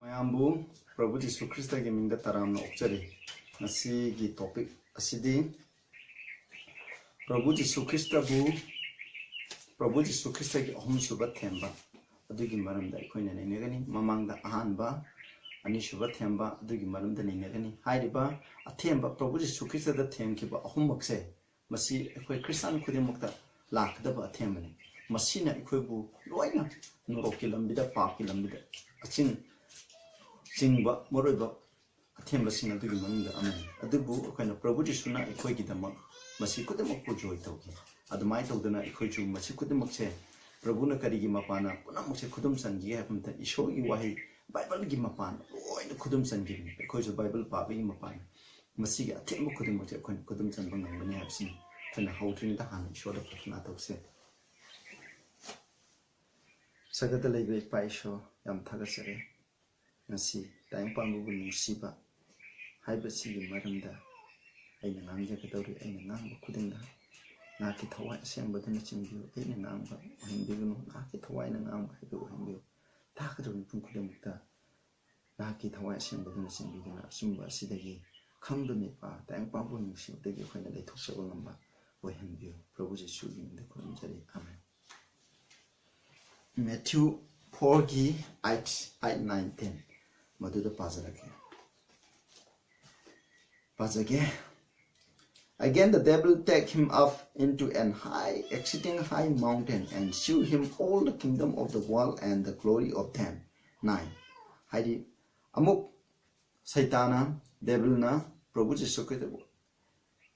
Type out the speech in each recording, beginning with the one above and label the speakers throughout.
Speaker 1: Mayambu Prabhu Jisu Christagi mingda taramna okjari nasi gi topic asidi Prabhu Jisu Christagi Ahumsuba Athemba adugi maramda ikoina nenegani mamangda ahanba anishuba Athemba adugi maramda nenegani hairiba Athemba Prabhu Jisu Christada themkiba ahummakse masi ikoi Christian khudimukta lakdaba Athembani masina ikoibu loina noroki lambida paaki lambida achin Singba Moroba Athemba sing adugi manunda amani adubu akoina Prabhu Jisuna ikoi gidamak masi kudamak po joy tawki adumai tawdana ikoi chu masi kudamakse Prabhu na karigi mapana punamukse kudum sangi hapamta isho gi wahi Bible gi mapana loina kudum sangi ikoi chu Bible pabi gi mapana masi gi Athemba kudamakse akoina kudum sanba ngambani hapsin kana hautrin ta hana isho da pratna tawse sagata lebe pa isho yam thagasare nasi tayang pangbu nusiba haibasi maramda aina ngangja kadawri aina ngangba kudinda naki thawai asembadana chingbiyo aina ngangba ohinbigunu naki thawai na ngangba haibu ohinbiyo takadawri pun kudamukta naki thawai asembadana chingbiguna asumba asidagi khangdami pa tayang pangbu nusibdagi khoina leithoksaba ngamba ohinbiyo Prabhu Jisu gingda kuramjari amen. Matthew 4 ki 8 9 10 Maduda Pazage. Again the devil take him up into an exceeding high mountain and shew him all the kingdom of the world and the glory of them. 9. Haidi amuk Saitana devil na Prabhu Jisu Christ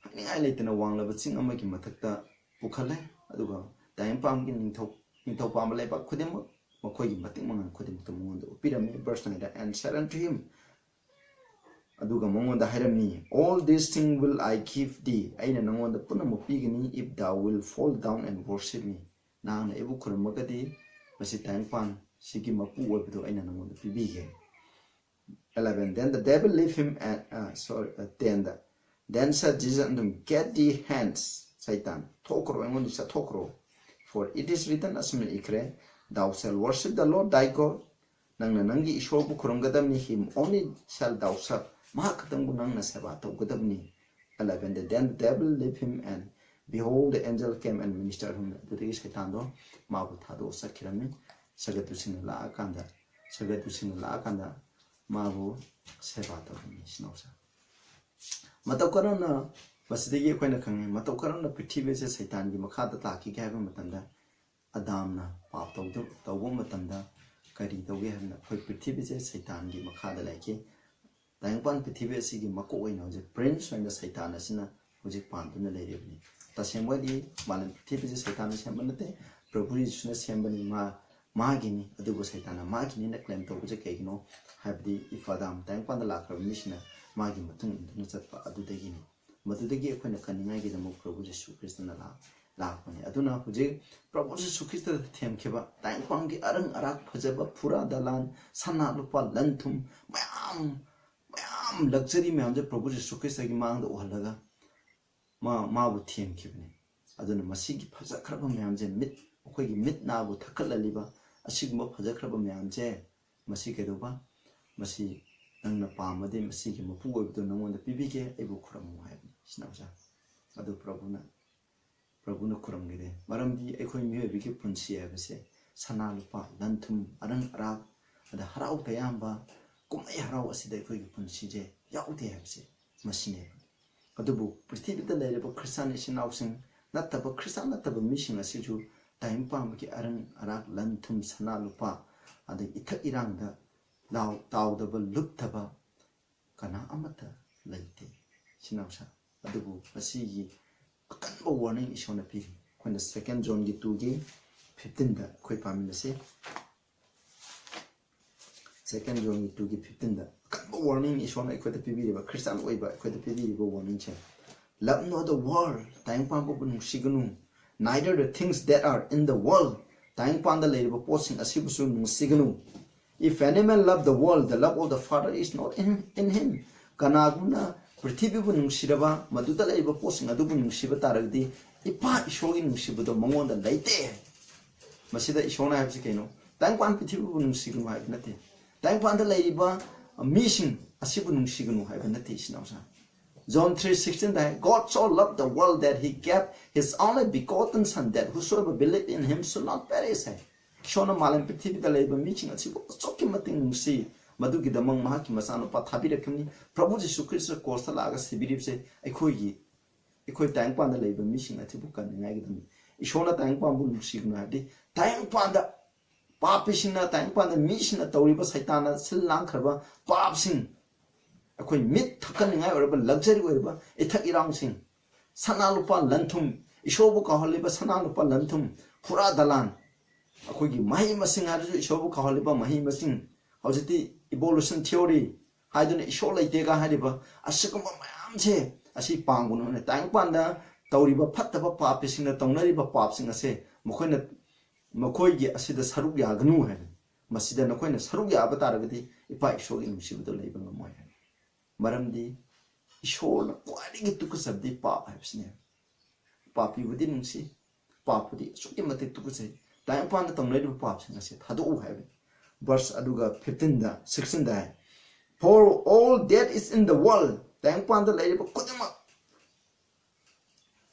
Speaker 1: haningai leitana wanglaba ching amagi mathakta pukhale aduga tayang pamgi ningthau pam leba khudem Makogi mating mangan kudim to mundu upirami verse 9 and said unto him aduga mongonda hairami all these things will I give thee aina nangonda punamu pigini if thou will fall down and worship me nana ebu kuramagadi masi tangpan sigi mapu obido aina nangonda pibige 11 then the devil leave him at 10 then said Jesus unto him get thee hence Satan tokro engondi sa tokro for it is written as me ikre Thou shalt worship the Lord thy God. Nang nanangi ishobu kuranggadamni him only shall thou serve. Mahakatambu nang nasaba tawgadamni. 11. Then the devil left him and behold the angel came and ministered him. Dutigi Saitando mabu thado sakirami sagatusin la akanda mabu seba tawni sinausa. Mataukarana basidigi koina kangi mataukarana prithibi se Saitan gi makhada taki gaba matanda Adamna pap tawbu matamda kari tawge hamna khoi prithibi je Saitan gi makhada laike tayangpan prithibi asigi mako oina hoje prince oina Saitan asina hoje panduna leirebni tasembadi malan prithibi je Saitan sembanate Prabhu Jisuna sembani magini adugo Saitan magini na claim tawbu je kaigino habdi ifadam tayangpan da lakra misna magi matung induna chatpa adudagini madudagi akoina kaningai gi damo Prabhu Jisu Krishna Lakoni aduna huje Prabhu Jisu Christ themkeba tangpanggi arang arak phajaba pura dalan sana lupa lanthum mayam luxury me amje Prabhu Jisu Christ gi mangda ohalaga mabu themkibni aduna masigi phajakraba me amje mit okoi gi mit nabu thakallaliba asigma phajakraba me amje masi kedoba masi nangna pamade masigi mapu oibdo nangonda pibige ebu khuramu haibni sinawsa adu Prabhu na kuramgide maramdi ekoi miyoibigi punsi habase sana lupa lanthum arang arak ada harau tayamba kumai harau asida ekoi gi punsi je yaude habase masine adubu prithibida leireba Christian isinausing nattaba Christian nattaba mishing asiju time pamki arang arak lanthum sana lupa ada ithak irangda tawdaba luptaba kana amata laite sinausa adubu asigi akanba warning ishona piri when 2 John gi 2 gi 15 da koi pamina se 2 John gi 2 gi 15 da akanba warning ishona ikota pibiri ba Christian oiba ikota pibiri ba warning che love no the world tayang pambo bunung sigunu neither the things that are in the world tayang panda leiba posing asibusu nung sigunu if any man love the world the love of the Father is not in him kanaguna Prithibhi bu nungsiraba maduda laiba posing adubu nungsiba taragdi ipa ishogi nungsibudo mangonda laite masida ishona habsi kaino tangpan prithibhi bu nungsigunu habi nate Taingpan the Ladiba, a mission, a Sibunum Sigunu have a teaching. John 3:16 that God so loved the world that he gave his only begotten son, that whosoever believed in him should not perish. Shona Malam Petit the labor meeting at Sibu, Sokimating see, Maduki the Mong Mahaki Masano Patabira Kuni, Prabhu Sukris Costa Laga Sibirip say, Ekoyi, Eko Taingpan the labor mission at Tibukan in Agami. Ishona Taingpan Bulu Signadi, Taingpan the Papishina, Taingpan the mission at Toriba Saitana, Silankarba, Papsing. Akwai mit thakanningai oiba luxury oiba ithak irang sing sana lupa lanthum ishobu kaholiba sana lupa lanthum pura dalan akwai gi mahi masing har ishobu kaholiba mahi masing haujiti evolution theory haiduna isho laite ga hariba asikuma mayam che asi pangun ne tang panda tawriba phattaba papi sing na tawnariba pap sing ase makhoi gi asida saruk yagnu hai masida nakhoi saruk ya bataragati ipa isho gi nusibdo leiba ngamoy Maramdi, Ishol, quite took a subdi pop, have snare. Papi within see, Papudi, Sukimati took a say, time upon the tornado pops, and I said, Hadu have it. Verse Aduga 15, 16 die. For all that is in the world, time upon the lady of Kudima.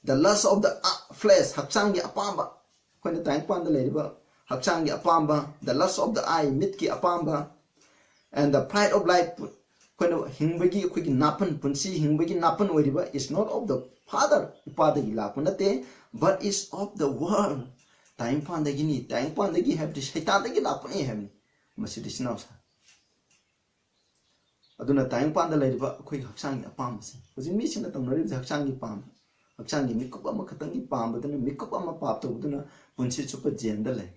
Speaker 1: The lust of the flesh, Haksangi Apamba, when the time upon the lady of Haksangi Apamba, the lust of the eye, Mitki Apamba, and the pride of life. When Hingbagi quick napan punsi Hingbagi napan weriba is not of the father lapunate, but is of the world. Time pandagini, time pandagi have this hitadagi lapani hem. Masidis now. Aduna time pandalaiba quick Haksang apams. Was in mission at the Haksangi palm. Haksangi Mikupama Katangi palm, but then Mikupama pap to Duna Punsi super gendale.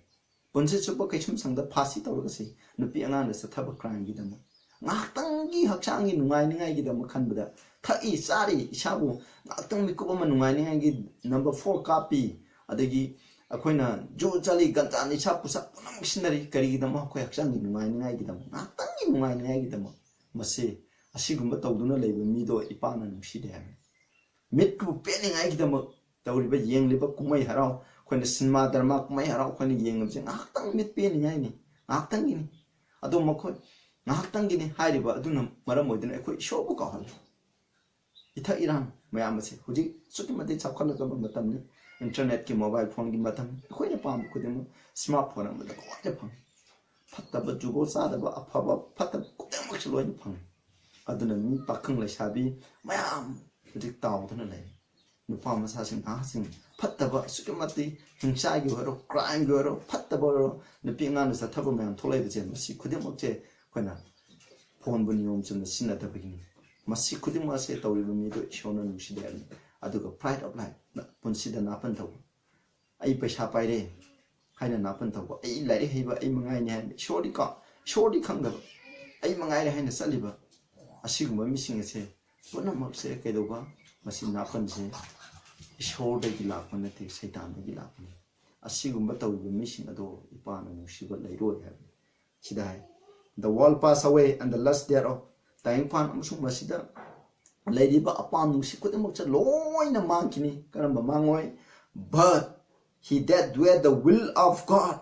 Speaker 1: Punsi super kachum sang the passit orgasi, Nupianan is a type of crime with them. Natangi Haksangi Nungai the Makanda, Tai Sari, Shabu, Natang Mikuma Nungai number 4 copy, Adagi, Aquina, Jojali Gantani Chapusa, missionary carry the Mako Haksangi Nungai them, Natangi Nungai them, Mase, a Sigumata Duna label Mido Ipana and Shidam. Mitku penning I them, the river young liver Kumay Harao, when the Sinma Darmak May Harao, when the young of Natang mit penning, Natangini, Adomako. Nahtangini Hariba, Dunam, Maramodan, a quick show book. Ita Iran, Mayamasi, Huji, Sutimati Sakalakam, Internet, mobile phone, Gimatam, quite a palm, Kudim, smartphone with a quite a palm. Pataba Jugo Sadaba, a papa, Pata, Kudamuch Pang. Adunami, Pakang Lashabi, Mayam, the town on a lay. The farmers hasn't passing, Pataba, Sukimati, Hinsagi, crying girl, Pataboro, the Pingan is a table man, Toledi, and Masi Kudimote. When a phone when you in the sin at the beginning. Masi Kudima say to me to Shona Nushidel. I took a pride of life, consider Napanto. I push up by day. Hide an Napanto. I let it have a mangai, surely come. I mangai hand a saliva. A sigma missing a say, what not say Kedova, Masi Napan say, show the gilap on the take Satan the gilap. A sigma will be missing a door, Ipan and she will lay road have. She died. The world pass away and the lust thereof. Time pan Masida Lady ba upon she could much a loin a monkey, Karamba Mangoy, but he that doeth the will of God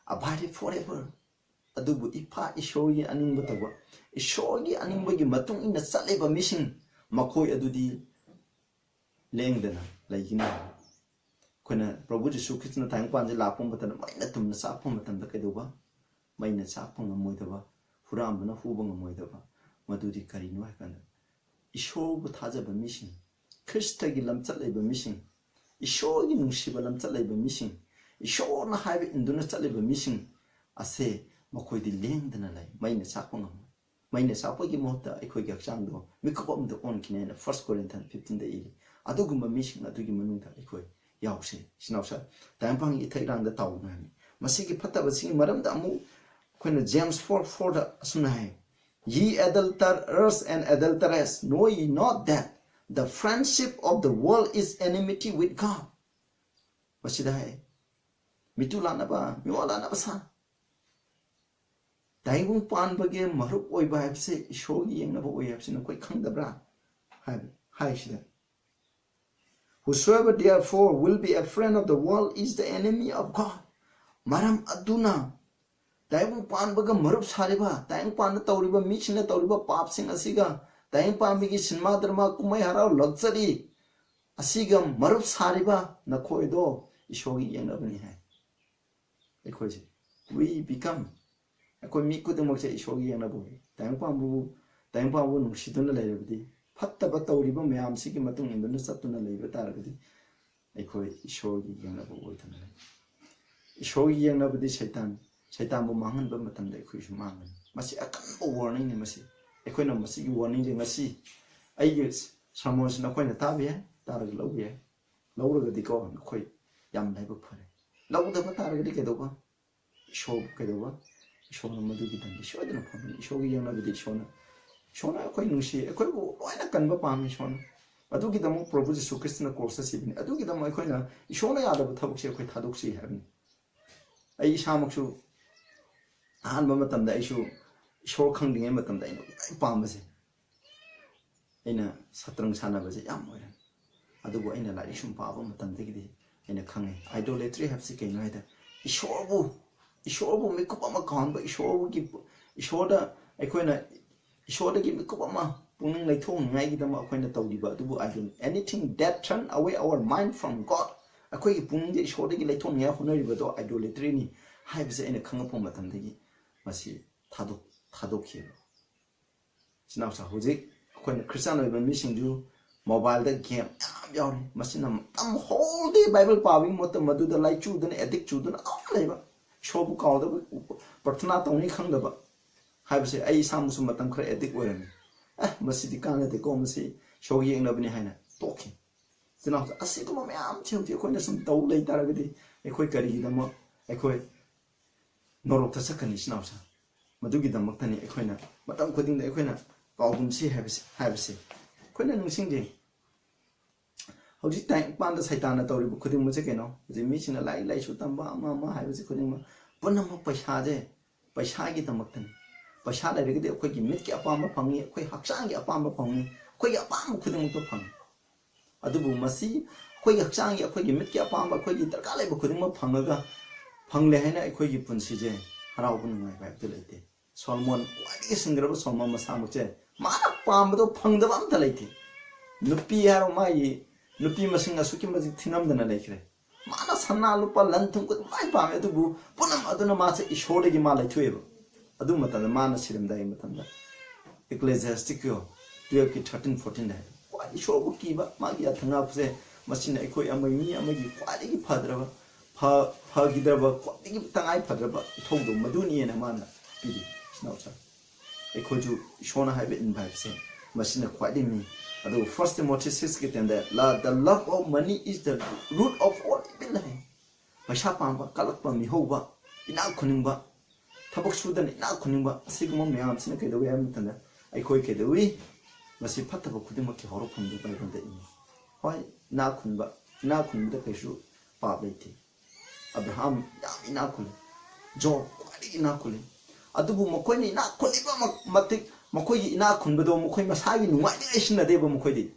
Speaker 1: abideth forever. Adubu Ipa is show ye an imbutawa. Is show ye an imbagi matung in the Saleba mission. Makoy adudi Langdana, like you know. When a Prabhu Sukit time pan the lapum, but a minatum the sapum at the Kaduba, Mina sapum a moitava. Furambana Hubang Moidava, Madudi Karino Hakana. Isho would has a mission. Christagi Lamtaleba mission. Isho in Shiba Lamtaleba mission. Isho na have in Dunataleba mission. I say, Makoi the land and a lay, Mina Sapong. Mina Sapagi Mota, Equigacando, Mikopom the on Kinan, 1 Corinthians 15 the 80. Aduguma mission, Adugimanuta, Equi, Yausi, Snausa, Tampang Itaran the town. Masiki Pata was seeing Madame Damu. When James 4:4 the Sunai, ye adulterers and adulteress, know ye not that the friendship of the world is enmity with God? Masidai, Mitulanaba, Miwalanabasa. Daibung Pan Bagam, Maruk Oiba, say, Shogi and Nabo, we have seen a quick Kandabra. Hi, Shida. Whosoever therefore will be a friend of the world is the enemy of God. Maram Aduna. Tayang pan baga marup sariba, tayang pan tauriba mixina tauriba pap sing asiga, tayang pan bigi sinma dharma kumai harau luxury asiga marup sariba na koido ishogi yang abani hai. Ekoi we become ekoi mi kudumok se ishogi yang abu. Tayang pan bu nungsiduna lairabdi. Fatta ba tauriba mayam sigi matung induna satuna laiba taragdi. Ekoi ishogi yang abu oitana. Ishogi yang abdi Satan bu mangan ba matam da ekoi su mangan. Masi akan bo warning ni masi. Ekoi na masi warning de masi. Ai samos na koi na tabi hai. Tarag lau bi hai. Lau raga di ko koi yam lai ba phare. Lau da ba tarag di ke do ba. Isho ke do ba. Isho na madu gi dan isho da na pham. Isho gi yang na bi isho na. Isho na ekoi nungsi ekoi bu loi na kan ba pam isho na. Adu gi dam Prabhu Jesu Christ na course si bi. Adu gi dam ekoi na isho na ya da ba thabuk se ekoi thaduk si hai. Ai samak su Ahan ba matam da isu ishor khang ding matam da ino pam ba se ina satrang sana ba se yam oira adu bo ina la isum pa ba matam da gi ina khang idolatry have se kaino da ishor bu me ko ma kan ba ishor bu gi ishor da akoina ishor da gi me ko ma pung lai thong ngai gi da ma akoina taw di ba adu bo idol anything that turn away our mind from God akoi gi pung ji ishor da gi lai thong ngai honori ba do idolatry ni hai ba se ina khang pa matam da gi Masi tadok here. Now, Hozik, when Christian of a missing you, mobile the game, Masinam, whole day Bible paving, what the Madu the light children, addict children, all labor. Show book all the but not only Kangaba. Have say, I some Sumatam cray addict wearing. Masiti can the comedy, show ye in Nobinahana, talking. So now, I see to my arm till you can some toll later with a quick carry them up, a quick. Norok ta sakani snausa madugi damakta ni ekhoina matam khoding da ekhoina kaugum si habse khoina nungsing de hoji time pan da saitan na tori bu khoding mu che keno ji mi sina lai su tamba ama habse khoding ma punam paisa je paisa gi damakta ni paisa da re gi de khoi gi mit ki apam ba phangi khoi haksang gi apam ba phangi khoi gi apam khoding mu to phang adu bu masi khoi gi haksang gi khoi gi mit ki apam ba khoi gi tarka lai bu khoding ma phangaga Pangle hai na ekoi gi punsi je harau bu ngai ba de leite Solomon wadi singraba Solomon masamu che mana pam do phang da bam ta leite nupi haro mai nupi masing asuki maji thinam dana leikre mana sanna lupa lanthum ko mai pam edu bu punam aduna ma che ishode gi ma leithue adu mata da mana sirim dai mata da ecclesiasticus 12 ki 13 14 da wadi shobu ki ba ma gi athanga pse masina ekoi amai gi wadi gi phadra ba Hagidaba, Tangai Padraba, told them Maduni and Amana, Pidi, Snoucher. A coju Shona have it in by saying, Machina quite in me. Although first Timothy 6 get in there, the love of money is the root of all evil. Mashapamba, Kalapa, Mihoba, in our Kunimba, Tabak Sudan, in our Kunimba, Sigmund Miam, Sinaka, the way I'm tender. I quake the way, Masi Pataba Kudimaki horror from the Bible. Why now Kunba, now Kunba Peshu, Pablati. Abraham inakuli Job inakuli adubu makoi inakuli ba matik makoi inakun bado makoi masagi nuai ni aisina deba makoi di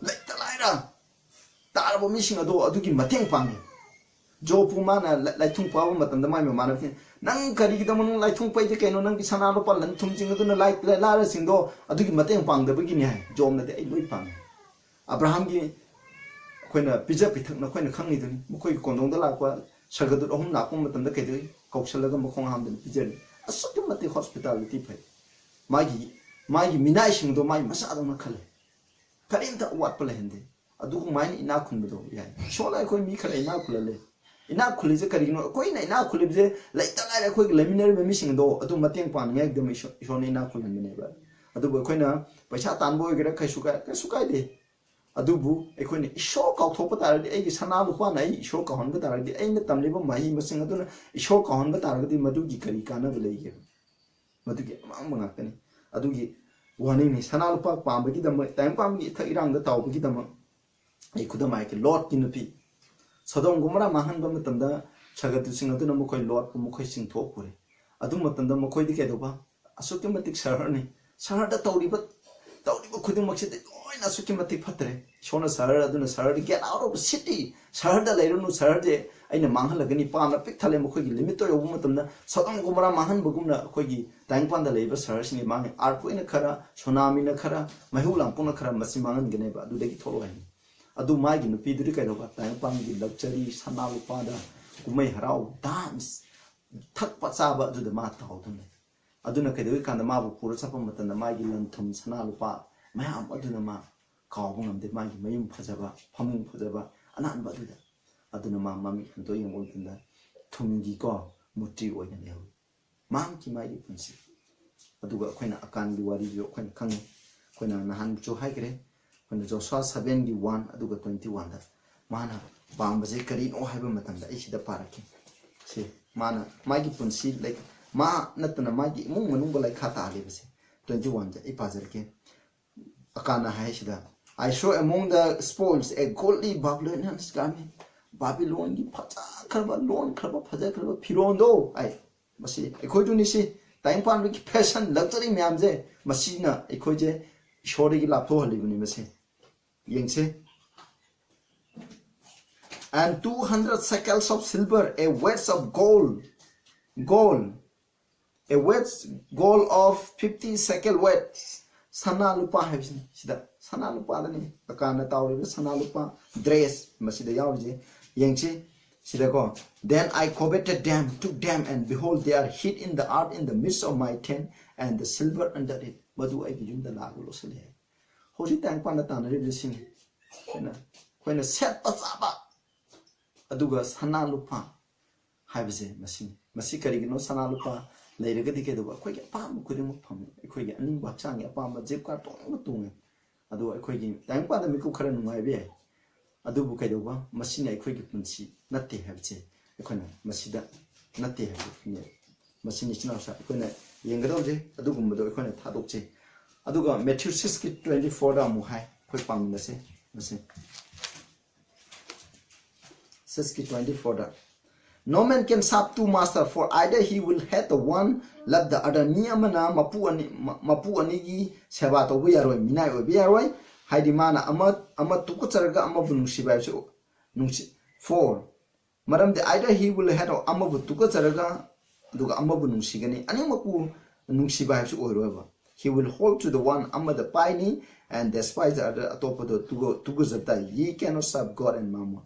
Speaker 1: laita laira tarabo missing ado adugi mateng pangi Job mana laitung pawa matam da mai mana nang kari kita mun laitung pai de kaino nang bisana lo palan thum jing adu na like lara singdo adugi mateng pang da bagi ni hai Job na de ai loi pang Abraham gi Koina pizza pithak na koina khangi dun mukoi kondong da lakwa sargadu ohum nakum matam da kaidoi kaushalaga mukong ham dun pizza asukki mate hospitality phai magi minai sing do mai masa do na khale karim ta wat pala hende adu mai ina khun do yai shola koi mi khale ina khulale ina khuli je kari no koi na ina khuli je laita la koi laminar me mi sing do adu mateng pan ngai dum shone ina khulan ne ba adu koina paisa tan boy gera khai sukai de Adubu, ekoi isho ka thopa taradi ai sana lupa nai isho ka hon ba taradi ai na tamleba mai masing aduna isho ka hon ba taradi madu gi kari kana balai ge madu gi amang mangakani adu gi warning ni sana lupa pam ba gi dam time pam gi tha irang da taw ba gi dam ai khuda mai ke lot ki nupi sodong gumra mahan ba matam da chagatu sing aduna mo koi lot mo koi sing thok pure adu matam da mo koi di ke do ba asuki matik sahar ni sahar da tawri ba tawriba khuding makside loina suki mati phatre shona sahar aduna sahar get out of the city sahar da leirunu sahar je aina manghal lagani pa na pik thale mkhoi gi limit to yobu matamna sodam gumara manhan bugumna khoi gi taingpan da leiba sahar singi mang ar ko ina khara sonami na khara mahu lampuna khara masi mangan gene ba adu degi tholo hai adu mai gi nupi du kai roba taingpan gi luxury sana lupa da kumai harau dance thak pa cha ba du da ma taw thum aduna kai doi kan da ma bu pura chapa matan da mai gi lan thum sana lupa mayam aduna ma kaw bungam de mai gi mayum phajaba phamung phajaba anan ba du da aduna ma mami do yeng ol tunda thumgi ko muti oina ne mang ki mai gi punsi aduga khoina akan gi wari jo khoina khang khoina nahan chu hai gre khoina Joshua 7:1 aduga 21 da mana bang baje kari no haiba matam da isida paraki si mana mai gi punsi like ma natana mai gi mung manung balai khata le base 21 da ipajar ke akana hai sida I saw among the spoils a goldly Babylonian garment Babylon gi phaja kharba lon kharba phaja kharba phiron do ai masi ekhoi du ni si time pan ki fashion luxury myam je masi na ekhoi je shori gi laptho hali ni mase yengse and 200 shekels of silver a wedge of gold a wedge gold of 50 shekel wedge sana lupa habsin sida sana lupa dani akana tawri sana lupa dress masida yawje yengchi sida ko then I coveted them took them and behold they are hid in the earth in the midst of my tent and the silver under it madu ai gi jumda lagulo sele hoji tang pan ta na revising koina set pasaba aduga sana lupa habse masi karigino sana lupa leiragadi ke do khoi ge pam khudim pham khoi ge aning ba chang ya pam ba jeb ka tong tung adu khoi gi tang pa da mi ku khara nungai be adu bu kai do ba masi nei khoi gi punsi natte habse khona masi da natte habse masi ni china sa khona yengado je adu gum do khona thadok je adu ga Matthew 6:24 da mu hai khoi pam na se masi 6:24 da No man can serve two masters, for either he will hate the one, love the other. Ni amana mapu ani gi seba to bu yaroi minai o bi yaroi haidi mana ama tuku charga ama bu nungsi ba so nungsi 4 maram de either he will hate ama bu tuku charga duga ama bu nungsi gani ani maku nungsi ba so oi ba he will hold to the one ama the paini and despise the other atop the tugu zata ye cannot serve God and mammon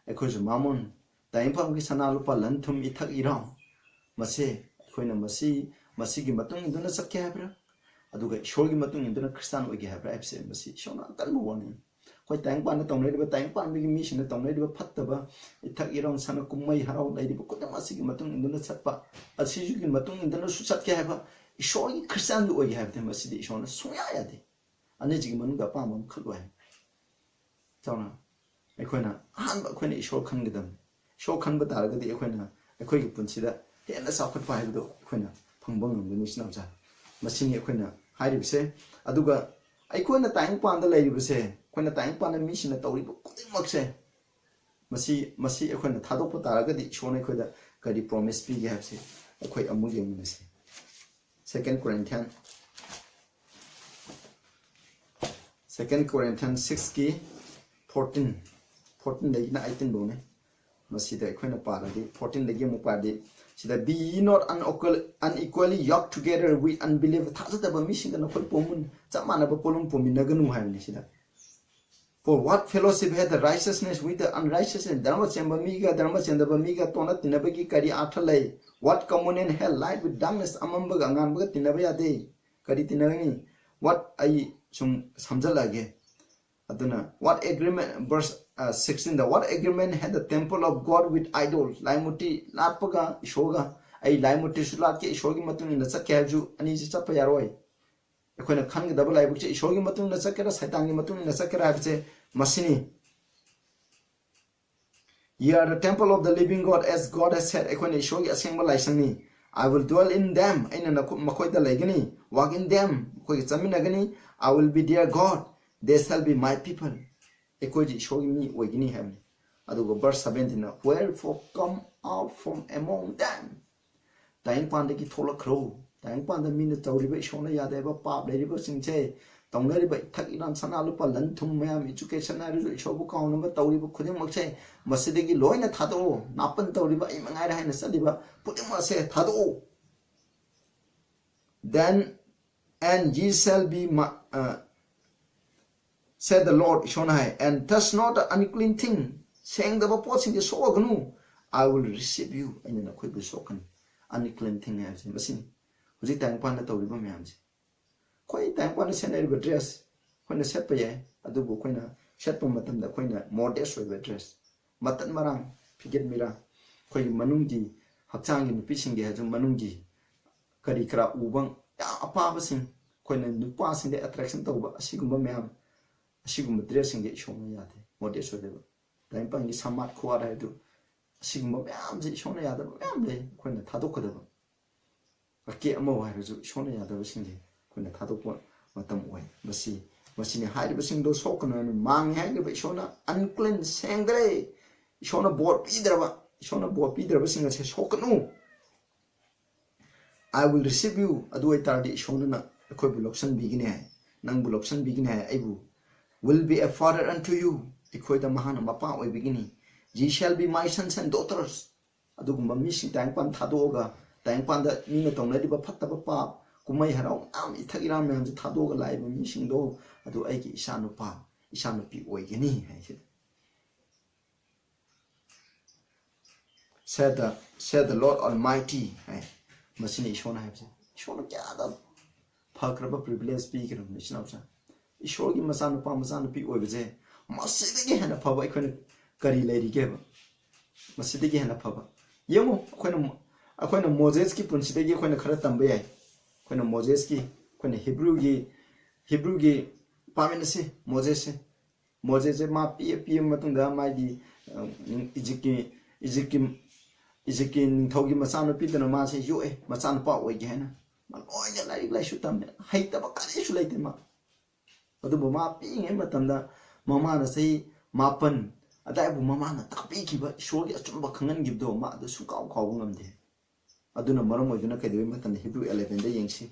Speaker 1: ekhoje mammon time pam ki sana lupa lan thum ithak irang mase khoina masi gi matung induna sakya habra aduga shor gi matung induna Christian ogi habra apse masi shona kan bu woni khoi tang pan tong nei ba tang pan gi mi sin tong nei ba phatta ba ithak irang sana kumai harau nei ba ko masi gi matung induna satpa asi gi matung induna su sakya haba shor gi Christian ogi habte masi di shona suya ya de ane ji manu ga pa mam khalwa chawna khoina han ba khoina shor khang gidam show kan ba dar ga di khoina khoi gi punsi da hena sa khat pa ha do khoina phangbang ngam ni sna ja masini khoina hai ri se aduga ai khoina tang pan da lai ri se khoina tang pan mi sina tawri bu kuting mak se masi khoina thadok pa dar ga di show nei khoida ka di promise pi ga se khoi amu yeng ni se 2 Corinthians 6 ki 14 dai na 18 do ne masida khoina paradi 14 lagi mu pardi sida be not unequally yoked together with unbelievers thajada ba missing na khol pomun chamana ba polum pomin naganu haimni sida for what fellowship had the righteousness with the unrighteousness dharma chemba miga dharma chenda ba miga tona tinabagi kari athalai what communion had light with darkness amamba gangan ba tinaba yade kari tinagani what ai sum samjalage aduna what agreement verse 16 the what agreement had the temple of God with idols laimuti latpaga ishoga ai laimuti sulat ke ishogi matung na sakya ju ani ji chapa yaroi ekhoina khan ga double aibu che ishogi matung na sakya saitan gi matung na sakya che masini ye are the temple of the living God as God has said ekhoina ishogi asengba laisangni I will dwell in them aina na makoi da laigani walk in them koi chaminagani I will be their God they shall be my people Ekoji shogi mi wagini hem adugo verse 17 wherefore come out from among them time pande ki thola khro time pande min tawri ba shona yade ba pap dai ba singche तौनरिबा इथक इरान सना लुपा लन थुम मयाम education हाइरजु इशोबु काउनबा तौरिबा खुदिमकसे मसिदगी लोइना थादो नापन तौरिबा इ मंगाइरा हाइना सलिबा पुदिमसे थादो then and ye shall be said the Lord Ishonai and touch not the unclean thing saying the potsing the sognu I will receive you in a quick soken unclean thing as in machine was it tank pan tauliba myamsi quite tank pan send dress when the set pay adubu quina set po matam the quina modest with dress matan marang piget mira quite manungi hakchang in pitching the manungi karikra ubang apabasing quina nupas in the attraction tauba sigumba myam sigumba dressing the shona yate modest with the time is somewhat quarter do sigma myam ji shona yada myam le quina tadokadaba a ke mo hairu shona yada singi quina tadokwa matam way masi hide basing do sokana mang hang the shona unclean sangre shona board pidraba singa se sokanu I will receive you adu itardi shona na koi buloksan bigine nang buloksan bigine aibu will be a father unto you ikoi da mahana mapa oi bigini ye shall be my sons and daughters adu gumba misi tang pan thadoga tang pan da mina tongnadi ba phattaba pa kumai harau am ithagiram mem ji thadoga laiba mising do adu ai ki isanu pa isanu pi oi gini said the Lord Almighty masini ishona habse ishona kya da phakraba privilege speaker misina sa ishor gi masanu pi oi beje masidi hena phaba ikhoina kari lairi ke ba masidi hena phaba yemo akoina Moses ki punchide gi akoina khara tamba yai akoina Moses ki akoina Hebrew gi paminase Moses ma pi matungda ma gi Ezekiel thogi masano pidana ma se yo masano pa oi gena ma loina lai shu tam haita ba kare shu laite ma adu ma pi nge matamda mama na sei mapan adai bu mama na takpi ki ba shogi achumba khangan gi do ma adu su kaw ngamde aduna maram oi duna kai de matan Hebrew 11 da yengsi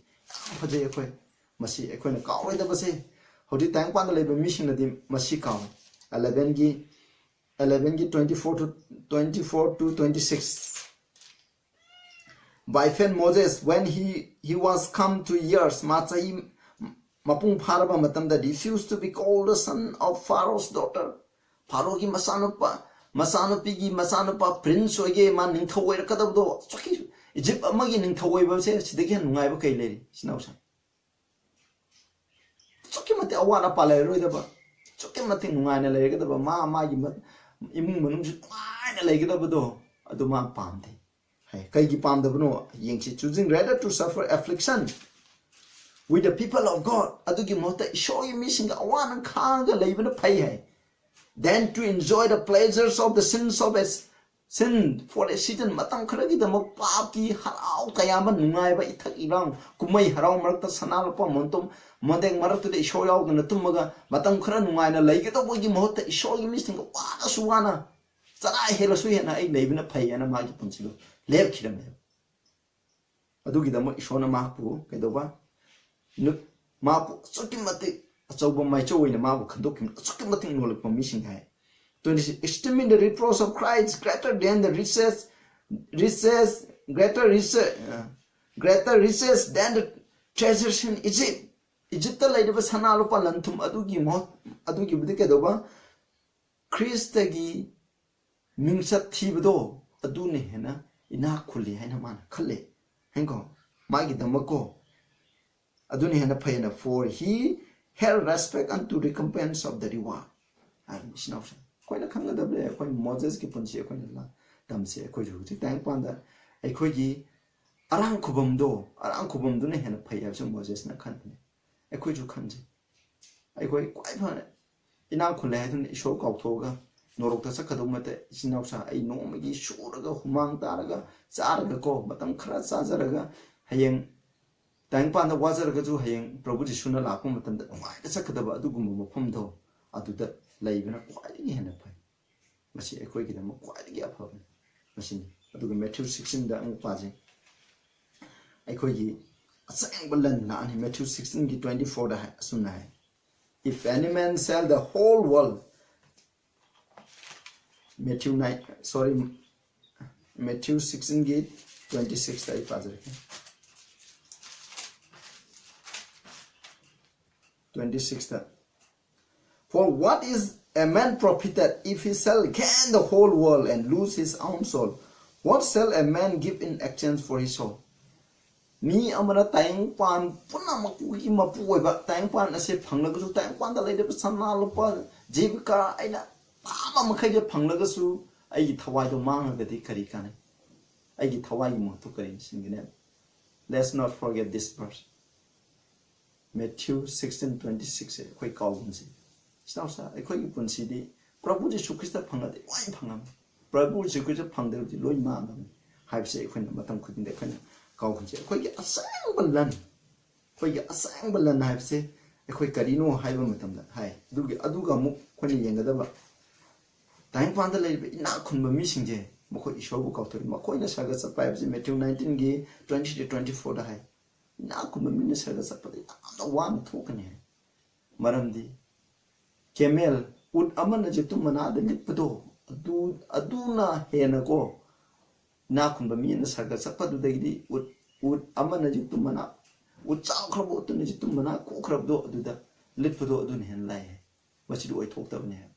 Speaker 1: phajai ekoi masi ekoi na kaw da ba se hodi tang pan le ba mission na di masi kaw 11 gi 24 to 26 by fan Moses when he was come to years matsai mapung pharaba matam da refused to be called the son of Pharaoh's daughter Pharaoh gi masanopa prince oge man ning thawai rakadab do choki Egypt amagi ning thawai ba se sidagi han ngai ba kai leri sinausa choki mate awana palai roi da ba choki mate ngai na leri ga da ba ma gi imung manung ju ngai na leri ga da ba do adu ma pamde hai kai gi pamda bno yengsi choosing rather to suffer affliction with the people of God adu gi mota show you missing awana khanga leibna phai hai then to enjoy the pleasures of the sins of his sin for a season matang kharagi da mak pap ki harau kayama nungai ba ithak irang kumai harau marakta sanal pa montom modeng marakta de show yaw na tumaga matang khara nungai na leige to bogi mohta show gi missing wa suwana sarai helo su hena ai leibna phai ana ma gi punchilo leb khiram adu gi da mo ishona ma pu ke do ba nu ma pu sotimate achauba mai choina ma bu khandokim sotimating nolak pa missing hai 26 esteeming the reproach of Christ greater than the greater riches than the treasures in Egypt la ida sana lo pa lantum adugi budi ke do ba Christagi mingsat thibdo adune hena ina khuli haina man khalle hengo magi damako adune hena phayna for he had respect unto recompense of the reward and snausa koina khanga dable koi Moses ki punchi koi la tamse koi ju ti tang panda ai koi gi arang khubam do ne hena phaya so Moses na khan ai koi ju khan ji ai koi kwai pha ina khule hadun isho kaw thoga norok ta sakadu mate sinausa ai no magi shuraga humang taraga charaga ko matam khara chajaraga hayeng tang panda wajaraga ju hayeng Prabhu Jisuna la ko matam da ngai ta sakadaba adu gum mafam do adu da laibna kwai hena phai masi ekoi gi da mo kwai gi apha masi adu Matthew 16 da ang pa je ekoi gi asang balan na ani Matthew 16:24 da asumna hai. If any man sell the whole world, Matthew 16:26 da ipa 26 da. For what is a man profited if he sell gain the whole world and lose his own soul? What shall a man give in exchange for his soul? Mi amara tayang pan puna makuki mapuwe ba tayang pan ase phanglagasu tayang pan da leide sanna lupa jibika aina tama makhaje phanglagasu ai thawai do mangagadi kari kane ai thawai mo to kari singine. Let's not forget this verse. Matthew 16:26 khoi kawnsi snausa khoi ki punsi di Prabhu Jesu Christa phangade wai phangam Prabhu Jesu Christa phangde di loi ma nam haibse khoi na matam khudin de khoi kawnsi khoi ki asang balan haibse khoi karino haiba matam da hai aduga mu khoi ni yenga da ba tayang pan da lei ina khunba mi singje mokoi ishor bu kawtori makoi na saga sapa haibse Matthew 19 gi 20-24 da hai na kuma min saga sapa da wan thokane maramdi Camel ud amana je tumana da lipdo aduna hena ko na khunba mi na saga sapa du dagdi ud amana je tumana ud chaw khrabo tu ne je tumana ku khrabdo aduda lipdo adun hen lai masi du oi thok tabne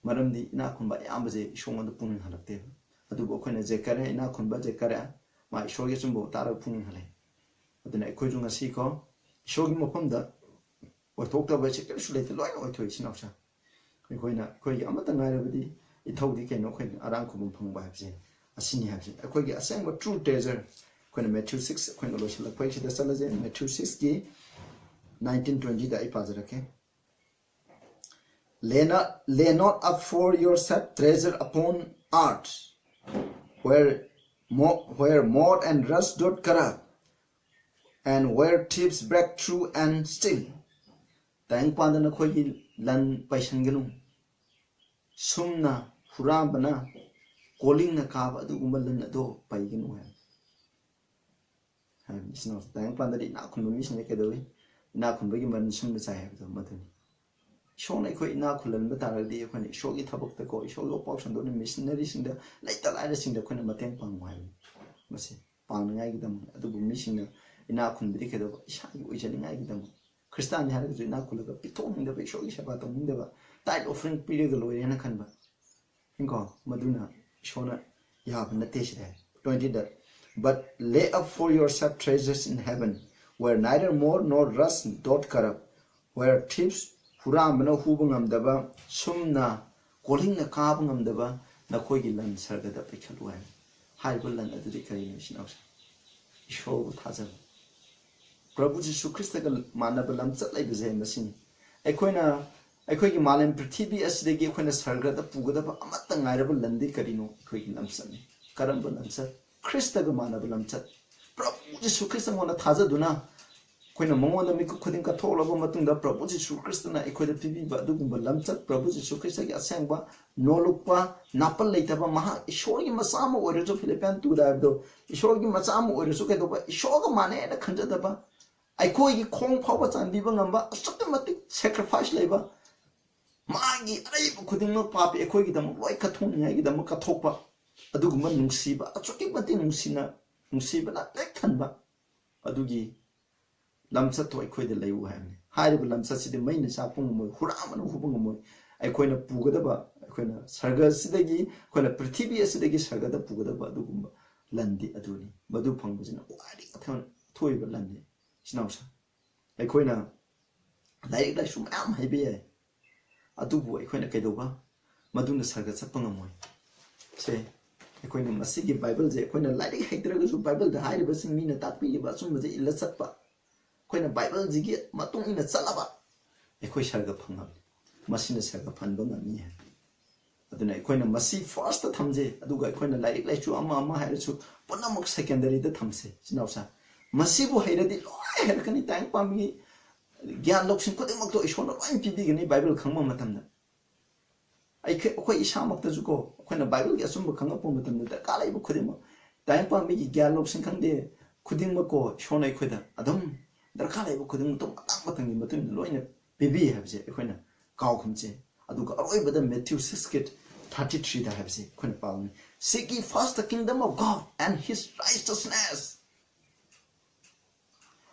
Speaker 1: maramdi na khunba ambaje shonga du pung halakte adu bo khona je kare na khunba je kare ma shoge chumbo tara pung hale aduna khoi junga si ko shogi mo phomda oi thok tabai che kar shulai loi oi thoi sinawsa khoi amata ngairabdi ithodi keno khoi arang khum phangba habje asini habje khoi gi asang true treasure khoi Matthew 6 khoi lo shila khoi chida salaje Matthew 6 ki 19-20 da ipa jarake. Lay not up for yourself treasure upon earth, where moth and rust don't corrupt, and where thieves break through and steal. Tayang pandana khoi lan paisanganu sumna hurambana calling na kaba adugumba lan ado paiganu ha isno tayang pandari na khunba mi sine kedawi na khunba gi man sumna chai habdo maduni shonai khoi na khulan ba taradi khoni shogi thabak ta ko shogo pausan do missionary singda laita laida singda khoni mateng pangwai mase pangngai gi dam adubu mi singna ina khunbi di kedo ishagi oijani ngai gi dam Christian har ju na kulaga pitong da be shogi shaba tong da ba tide offering period lo re na khan ba inko maduna shona ya na te shi 20 da but lay up for yourself treasures in heaven where neither moth nor rust doth corrupt, where thieves huramna hubungam daba sumna calling na kabungam daba na khoi gi lan sarga da pe khalwa hai bulan adu de kai ni sinaw show thazal Prabhu Jesu Christa ka manaba lamchat lai bje masin akhoi gi malam prithvi asdegi akhoi na sarga da pugada ba amata ngairaba landi karino akhoi gi lamchat ni karamba lamchat Christa ka manaba lamchat Prabhu Jesu Christa ngona thazaduna khoi na mongona mi ku khudin ka tholaba matung da Prabhu Jesu Christa na akhoi da pibi ba dugumba lamchat Prabhu Jesu Christa gi asangba nolukpa napal leitaba maha ishor gi masama oirejo Philippians 2 da do ishor gi masama oirejo ke do ba ishor ga mane da khanjada ba akhoi gi khong phawba chanbi ba ngamba asukmatic sacrifice leiba magi ai bu khudin no papi akhoi gi dam loi ka thong ngai gi dam ka thokpa adugumba nungsiba asukmatic nungsiba na pek thanba adugi lamchat to akhoi de leiu haimne hairibu lamchat sidi maina sa pung mo huramana hubung mo akhoi na pugada ba akhoi na sarga sidagi akhoi na prithvi asidagi sarga da pugada ba adugumba landi aduni madu phangbujina wari athon thoiba landi sinawsa akhoi na lai lai sum am haibe ai adubu akhoi na kaidoba maduna sarga chapanga moi se akhoi na masigi bible je akhoi na lai haitraga su bible da hairiba sing mina takpi ba sum je illa chatpa akhoi na bible jigi matung ina chalaba akhoi sarga phangam masina sarga phanba ngami ha aduna akhoi na masi first ta thamje aduga akhoi na lai lai chu ama hairachu punamak secondary da thamse sinawsa masibu hairadi loi herkani tang pami gyan loksin kodimok to ishona loi pibi gani bible khangma matamda akhoi isamak ta juko akhoi na bible gi asumba khangpa matamda da kalai bu khodima tang pami gi gyan loksin khangde khuding ma ko shonai khoida adum darkha laiba khuding to matang matang loina baby habse khoina kaw khumche aduga aroi bada Matthew 6:33 da habse khoina pawn seek ye first the kingdom of God and his righteousness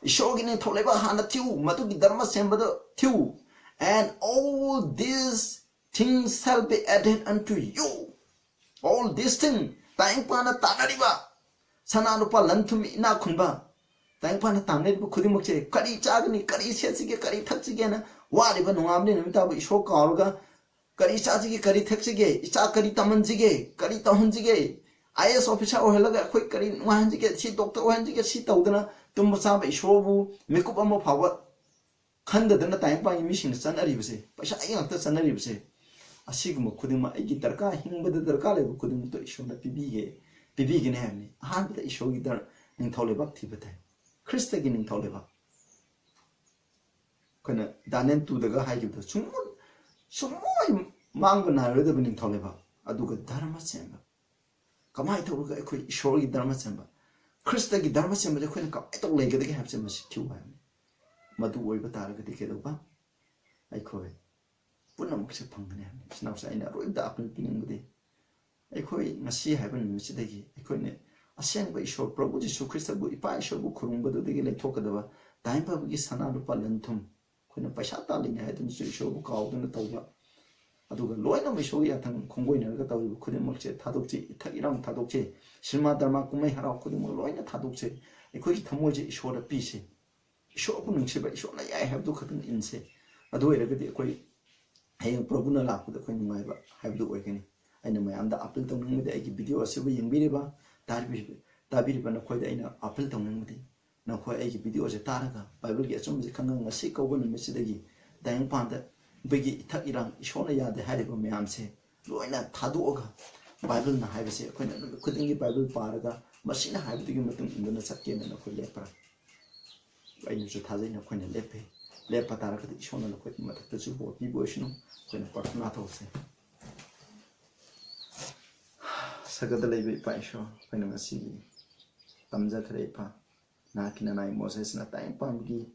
Speaker 1: ishogine tholeba hana tiu matugi dharma sembada tiu and all these things shall be added unto you all these things taing pana tanariba sana rupa lanthum ina khunba taing pana tanariba khudimukche kari chagni kari sechige kari thachige na wariba nungamne namita bu isho kaurga kari chachige kari thachige icha kari tamanjige kari tahunjige IS officer ohelaga khoi kari wahanjige si doctor wahanjige si tawdana tumba saba isho bu mekup amo phawa khandadana taing pa mission sanaribse paisa ayangta sanaribse asiguma khudima agi darka hingbada darka leba khudum to ishona pibige ne hamni ahanbada ishogi dar ning tholebak thibata Christagi ning tholebak kana danen tu daga haigibda sumoi mangbana redaba ning tholebak aduga dharma semba kamai thoruga ekhoi ishogi dharma semba Christagi dharma semba le khoina kamai to legada ge habse masi thiwa madu oiba taraga dikedoba aikhoi punamukse phangane sinausa ina roida apil piningde aikhoi ngasi haiban misidagi aikhoine asengba ishor prabhu jisu christa bu ipa ishor bu khurungbadu degi leithokadaba taimpa bu gi sana rupa lanthum khoina paisa ta lina haidun su ishor bu kauduna tawba aduga loina misho ya thang khonggoina ga tawi khudimukse thadokche ithak iram thadokche silma dharma kumai hara khudimuk loina thadokche aikhoi thamoje ishora pise ishor bu nungsiba ishor na yai habdu khatun inse adu eragadi aikoi hayang prabhuna lakpada khoi nungaiba haibdu oigani aina mayamda appeal tawningmudi aigi video asibu yengbiriba tabiriba nakhoi aina appeal tawningmudi nakhoi aigi video ase taraga bible gi achum ji khanga ngasi kawba numisidagi dayang panda begi ithak irang ishona yade hariba mayamse loina thaduoga bible na haibase khoina khudingi bible paraga masina haibdugi matung indana satkena nakhoi lepra aina ju thajaina khoina lepe lepa taraka de ishona la khoi matakta chu bo pi bo shinu khoina parthana those sagada leibe pa isho khoina ngasi tamja khare pa na kina nai moses na time pamgi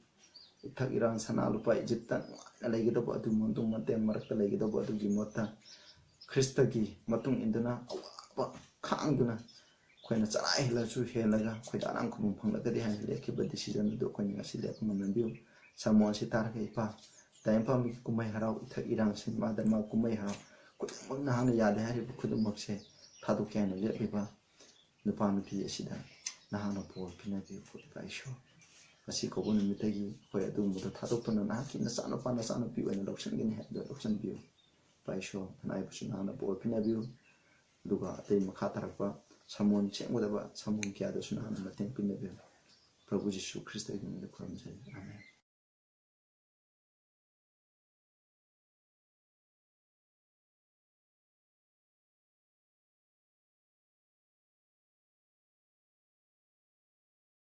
Speaker 1: ithak irang sana lupa ijipta na legi do adu montung matem marakta legi do adu gi mota Christagi matung indana awa khangduna khoina charai hela chu helaga khoi anang khum phanglaga de han lekhi ba decision do khoina ngasi lek mambiu Samuan si targa ipa time pam kumai harau ithak irang sin ma dharma kumai harau kudumang na hang yade hari kudumang se thadu kyan le ipa nupa nupi asida na hang po pina bi pu ipa isho asi ko bun mitagi khoi adu mu thadu to na ki na sana pa na sana pi wen loction gin he do loction bi pa isho na ipa sin na po pina bi duga te makha tarakpa samuan chengwa da ba samun kya do suna na maten pina bi Prabhu Jisu Christa gi mu de khram jai amen